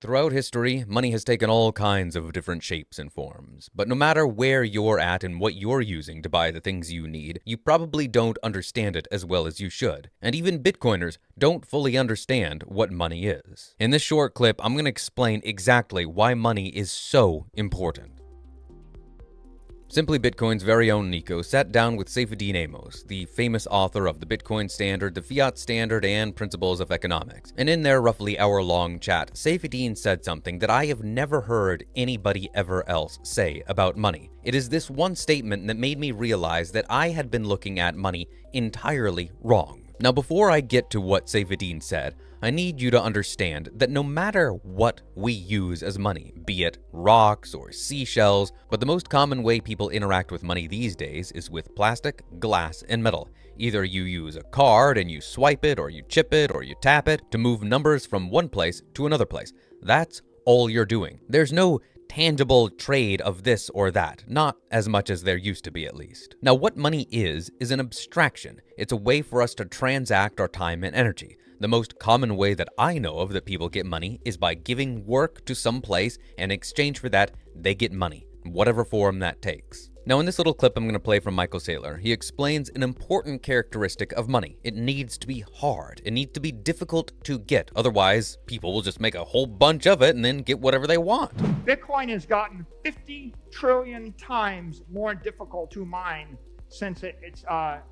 Throughout history, money has taken all kinds of different shapes and forms. But no matter where you're at and what you're using to buy the things you need, you probably don't understand it as well as you should. And even Bitcoiners don't fully understand what money is. In this short clip, I'm going to explain exactly why money is so important. Simply Bitcoin's very own Nico sat down with Saifedean Ammous, the famous author of the Bitcoin Standard, the Fiat Standard, and Principles of Economics. And in their roughly hour-long chat, Saifedean said something that I have never heard anybody ever else say about money. It is this one statement that made me realize that I had been looking at money entirely wrong. Now, before I get to what Saifedean said, I need you to understand that no matter what we use as money, be it rocks or seashells, but the most common way people interact with money these days is with plastic, glass, and metal. Either you use a card and you swipe it, or you chip it, or you tap it to move numbers from one place to another place. That's all you're doing. There's no tangible trade of this or that, not as much as there used to be at least. Now, what money is an abstraction. It's a way for us to transact our time and energy. The most common way that I know of that people get money is by giving work to some place, and in exchange for that, they get money, whatever form that takes. Now, in this little clip I'm going to play from Michael Saylor, he explains an important characteristic of money. It needs to be hard. It needs to be difficult to get. Otherwise, people will just make a whole bunch of it and then get whatever they want. Bitcoin has gotten 50 trillion times more difficult to mine since it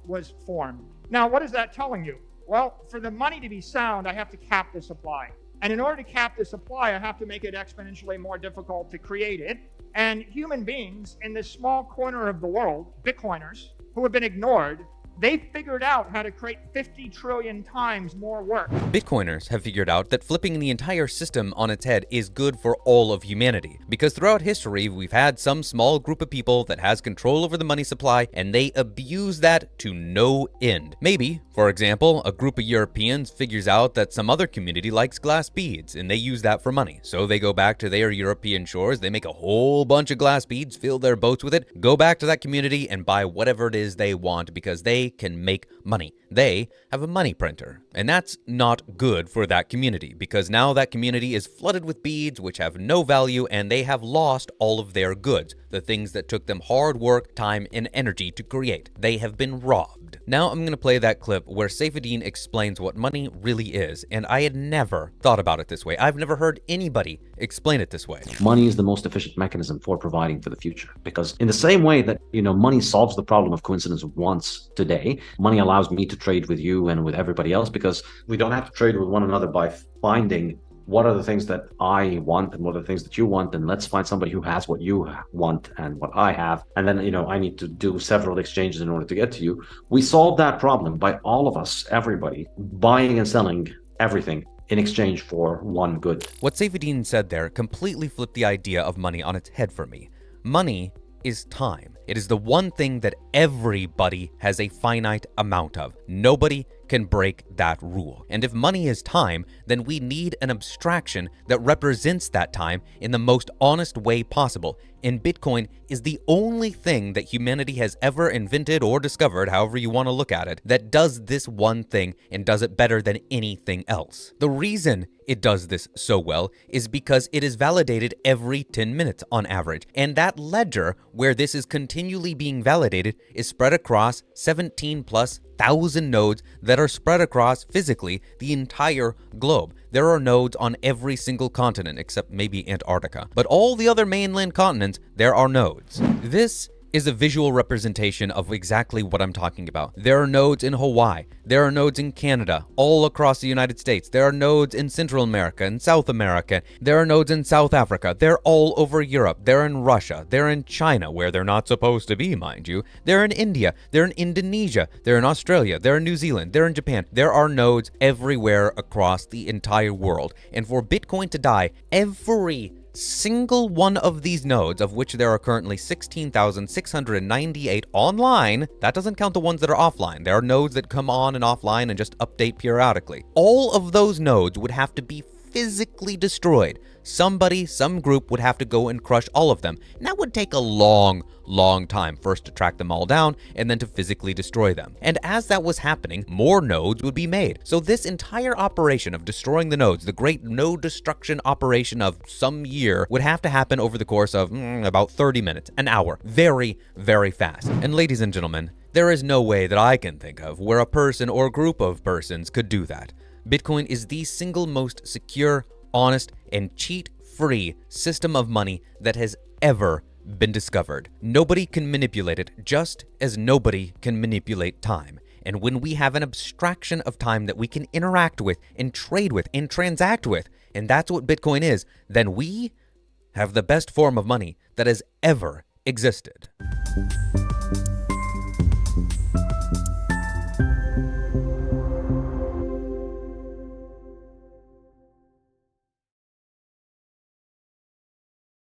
was formed. Now, what is that telling you? Well, for the money to be sound, I have to cap the supply. And in order to cap the supply, I have to make it exponentially more difficult to create it. And human beings in this small corner of the world, Bitcoiners, who have been ignored, they figured out how to create 50 trillion times more work. Bitcoiners have figured out that flipping the entire system on its head is good for all of humanity, because throughout history we've had some small group of people that has control over the money supply, and they abuse that to no end. Maybe, for example, a group of Europeans figures out that some other community likes glass beads, and they use that for money. So they go back to their European shores, they make a whole bunch of glass beads, fill their boats with it, go back to that community and buy whatever it is they want, because they can make money. They have a money printer, and that's not good for that community, because now that community is flooded with beads which have no value, and they have lost all of their goods, the things that took them hard work, time, and energy to create. They have been robbed. Now I'm going to play that clip where Saifedean explains what money really is, and I had never thought about it this way. I've never heard anybody explain it this way. Money is the most efficient mechanism for providing for the future, because in the same way that, money solves the problem of coincidence once today, money allows me to trade with you and with everybody else, because we don't have to trade with one another by finding what are the things that I want and what are the things that you want, and let's find somebody who has what you want and what I have, and then I need to do several exchanges in order to get to you. We solve that problem by all of us, everybody, buying and selling everything in exchange for one good. What Saifedean said there completely flipped the idea of money on its head for me. Money is time. It is the one thing that everybody has a finite amount of. Nobody can break that rule. And if money is time, then we need an abstraction that represents that time in the most honest way possible. And Bitcoin is the only thing that humanity has ever invented or discovered, however you want to look at it, that does this one thing and does it better than anything else. The reason it does this so well is because it is validated every 10 minutes on average. And that ledger where this is continually being validated is spread across 17,000+ nodes that are spread across physically the entire globe. There are nodes on every single continent except maybe Antarctica, but all the other mainland continents, there are nodes. This is a visual representation of exactly what I'm talking about. There are nodes in Hawaii, there are nodes in Canada, all across the United States, there are nodes in Central America and South America, there are nodes in South Africa, they're all over Europe, they're in Russia, they're in China, where they're not supposed to be, mind you, they're in India, they're in Indonesia, they're in Australia, they're in New Zealand, they're in Japan. There are nodes everywhere across the entire world, and for Bitcoin to die, every single one of these nodes, of which there are currently 16,698 online, that doesn't count the ones that are offline. There are nodes that come on and offline and just update periodically. All of those nodes would have to be physically destroyed. Somebody, some group would have to go and crush all of them. And that would take a long time, first to track them all down and then to physically destroy them. And as that was happening, more nodes would be made. So this entire operation of destroying the nodes, the great node destruction operation of some year, would have to happen over the course of about 30 minutes, an hour. Very, very fast. And ladies and gentlemen, there is no way that I can think of where a person or group of persons could do that. Bitcoin is the single most secure, honest, and cheat-free system of money that has ever been discovered. Nobody can manipulate it, just as nobody can manipulate time. And when we have an abstraction of time that we can interact with and trade with and transact with, and that's what Bitcoin is, then we have the best form of money that has ever existed.